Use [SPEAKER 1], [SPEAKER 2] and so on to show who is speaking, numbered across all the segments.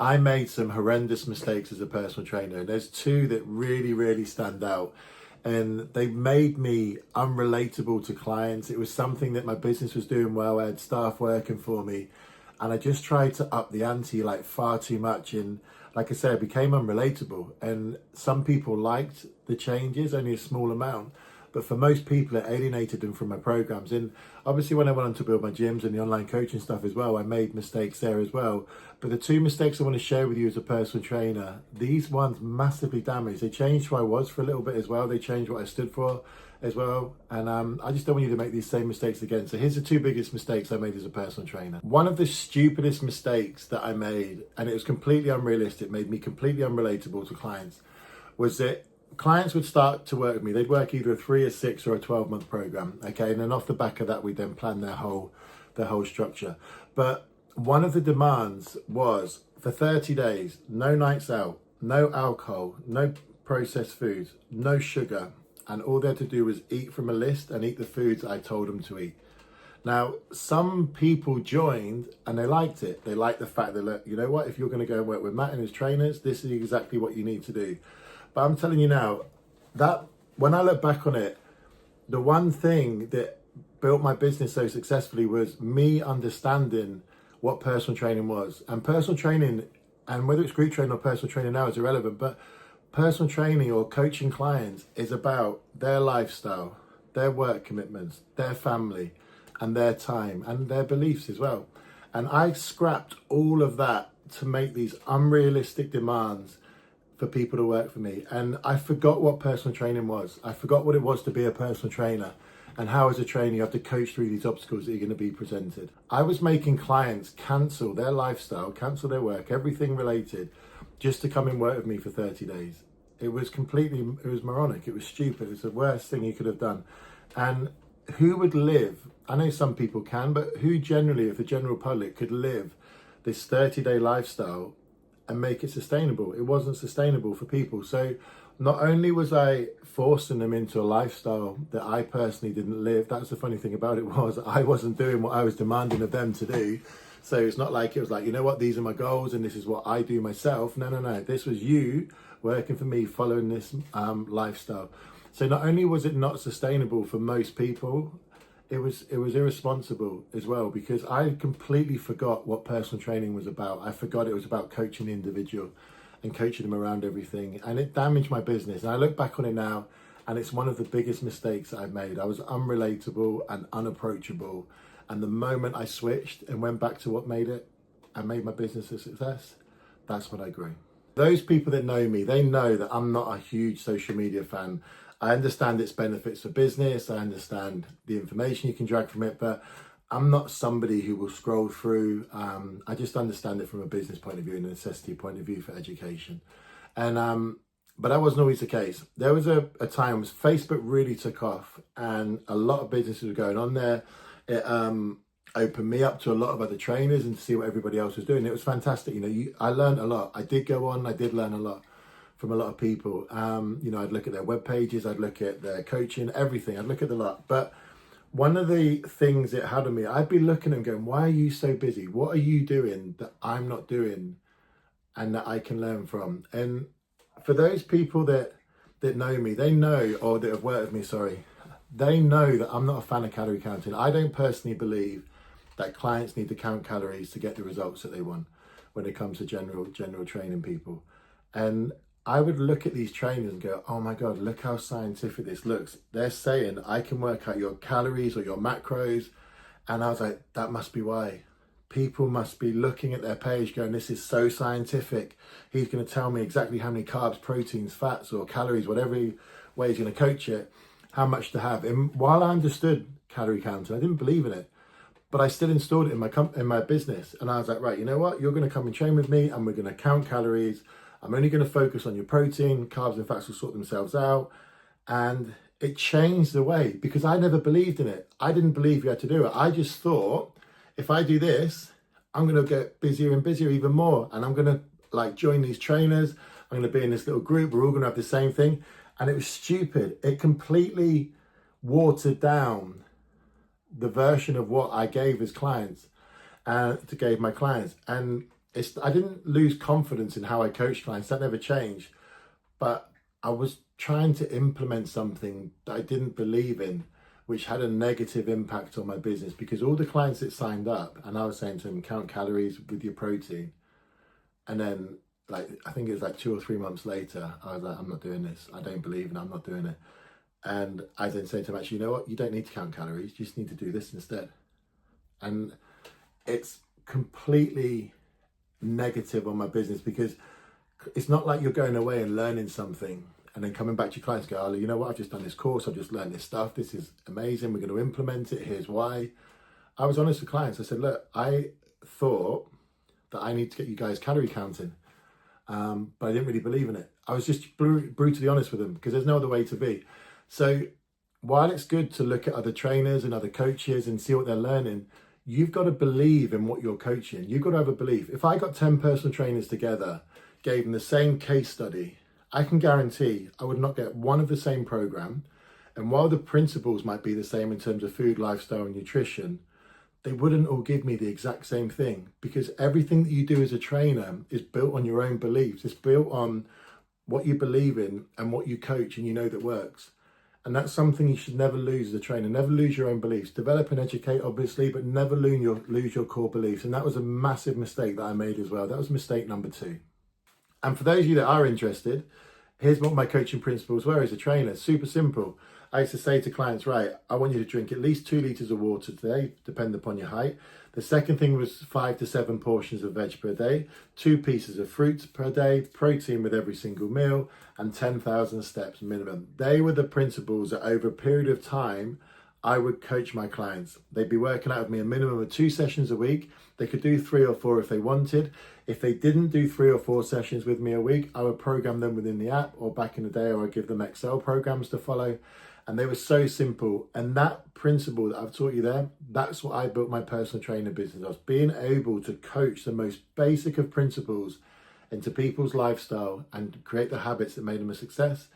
[SPEAKER 1] I made some horrendous mistakes as a personal trainer. And there's two that really, really stand out. And they made me unrelatable to clients. It was something that my business was doing well. I had staff working for me. And I just tried to up the ante like far too much. And like I said, I became unrelatable. And some people liked the changes, only a small amount. But for most people, it alienated them from my programs. And obviously, when I went on to build my gyms and the online coaching stuff as well, I made mistakes there as well. But the two mistakes I want to share with you as a personal trainer, these ones massively damaged. They changed who I was for a little bit as well. They changed what I stood for as well. And I just don't want you to make these same mistakes again. So here's the two biggest mistakes I made as a personal trainer. One of the stupidest mistakes that I made, and it was completely unrealistic, made me completely unrelatable to clients, was that clients would start to work with me. They'd work either a 3, a 6 or a 12-month program. Okay. And then off the back of that, we then plan their whole structure. But one of the demands was for 30 days, no nights out, no alcohol, no processed foods, no sugar. And all they had to do was eat from a list and eat the foods I told them to eat. Now, some people joined and they liked it. They liked the fact that, look, you know what, if you're going to go and work with Matt and his trainers, this is exactly what you need to do. But I'm telling you now, that when I look back on it, the one thing that built my business so successfully was me understanding what personal training was. And personal training, and whether it's group training or personal training now is irrelevant, but personal training or coaching clients is about their lifestyle, their work commitments, their family, and their time, and their beliefs as well. And I scrapped all of that to make these unrealistic demands for people to work for me. And I forgot what personal training was. I forgot what it was to be a personal trainer and how as a trainer you have to coach through these obstacles that you're going to be presented. I was making clients cancel their lifestyle, cancel their work, everything related, just to come and work with me for 30 days. It was moronic. It was stupid. It was the worst thing you could have done. And who would live, I know some people can, but who generally, if the general public could live this 30-day lifestyle and make it sustainable? It wasn't sustainable for people. So not only was I forcing them into a lifestyle that I personally didn't live, that's the funny thing about it, was I wasn't doing what I was demanding of them to do. So it's not like it was like, you know what, these are my goals and this is what I do myself. No. This was you working for me, following this lifestyle. So not only was it not sustainable for most people, it was irresponsible as well, because I completely forgot what personal training was about. I forgot it was about coaching the individual and coaching them around everything, and it damaged my business. And I look back on it now, and it's one of the biggest mistakes I've made. I was unrelatable and unapproachable, and the moment I switched and went back to what made it and made my business a success, that's when I grew. Those people that know me, they know that I'm not a huge social media fan. I understand its benefits for business. I understand the information you can drag from it, but I'm not somebody who will scroll through. I just understand it from a business point of view and a necessity point of view for education. And but that wasn't always the case. There was a time when Facebook really took off and a lot of businesses were going on there. It opened me up to a lot of other trainers and to see what everybody else was doing. It was fantastic. I learned a lot. I did learn a lot from a lot of people. I'd look at their web pages, I'd look at their coaching, everything. I'd look at the lot. But one of the things it had on me, I'd be looking and going, why are you so busy? What are you doing that I'm not doing and that I can learn from? And for those people that know me, they know, or that have worked with me, sorry, they know that I'm not a fan of calorie counting. I don't personally believe that clients need to count calories to get the results that they want when it comes to general training people. And I would look at these trainers and go, oh my God, look how scientific this looks. They're saying I can work out your calories or your macros. And I was like, that must be why. People must be looking at their page going, this is so scientific. He's going to tell me exactly how many carbs, proteins, fats, or calories, whatever way he's going to coach it, how much to have. And while I understood calorie counting, I didn't believe in it, but I still installed it in my business. And I was like, right, you know what? You're going to come and train with me and we're going to count calories. I'm only going to focus on your protein, carbs and fats will sort themselves out. And it changed the way, because I never believed in it. I didn't believe you had to do it. I just thought, if I do this, I'm going to get busier and busier even more. And I'm going to join these trainers. I'm going to be in this little group. We're all going to have the same thing. And it was stupid. It completely watered down the version of what I gave as clients, gave my clients. And I didn't lose confidence in how I coach clients. That never changed. But I was trying to implement something that I didn't believe in, which had a negative impact on my business, because all the clients that signed up, and I was saying to them, count calories with your protein. And then, like, I think it was like 2 or 3 months later, I was like, I'm not doing this. I don't believe in it. I'm not doing it. And I then say to them, actually, you know what? You don't need to count calories. You just need to do this instead. And it's completely negative on my business, because it's not like you're going away and learning something and then coming back to your clients and go, oh, you know what? I've just done this course. I've just learned this stuff. This is amazing. We're going to implement it. Here's why. I was honest with clients. I said, look, I thought that I need to get you guys calorie counting. But I didn't really believe in it. I was just brutally honest with them, because there's no other way to be. So while it's good to look at other trainers and other coaches and see what they're learning, you've got to believe in what you're coaching. You've got to have a belief. If I got 10 personal trainers together, gave them the same case study, I can guarantee I would not get one of the same program. And while the principles might be the same in terms of food, lifestyle, and nutrition, they wouldn't all give me the exact same thing, because everything that you do as a trainer is built on your own beliefs. It's built on what you believe in and what you coach and you know that works. And that's something you should never lose as a trainer. Never lose your own beliefs. Develop and educate, obviously, but never lose your core beliefs. And that was a massive mistake that I made as well. That was mistake number 2. And for those of you that are interested, here's what my coaching principles were as a trainer. Super simple. I used to say to clients, right, I want you to drink at least 2 litres of water today, depending upon your height. The second thing was 5 to 7 portions of veg per day, 2 pieces of fruits per day, protein with every single meal, and 10,000 steps minimum. They were the principles that over a period of time, I would coach my clients. They'd be working out with me a minimum of 2 sessions a week. They could do 3 or 4 if they wanted. If they didn't do 3 or 4 sessions with me a week, I would program them within the app, or back in the day, I would give them Excel programs to follow. And they were so simple. And that principle that I've taught you there, that's what I built my personal trainer business on. Being able to coach the most basic of principles into people's lifestyle and create the habits that made them a success.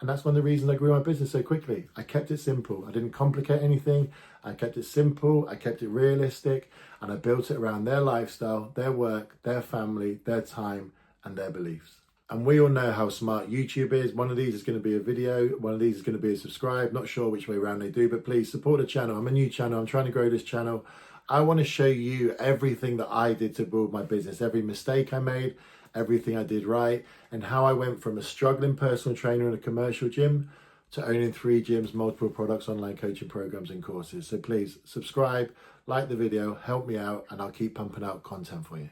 [SPEAKER 1] And that's one of the reasons I grew my business so quickly. I kept it simple. I didn't complicate anything. I kept it simple. I kept it realistic. And I built it around their lifestyle, their work, their family, their time, and their beliefs. And we all know how smart YouTube is. One of these is going to be a video. One of these is going to be a subscribe. Not sure which way around they do, but please support the channel. I'm a new channel. I'm trying to grow this channel. I want to show you everything that I did to build my business, every mistake I made, everything I did right, and how I went from a struggling personal trainer in a commercial gym to owning 3 gyms, multiple products, online coaching programs and courses. So please subscribe, like the video, help me out, and I'll keep pumping out content for you.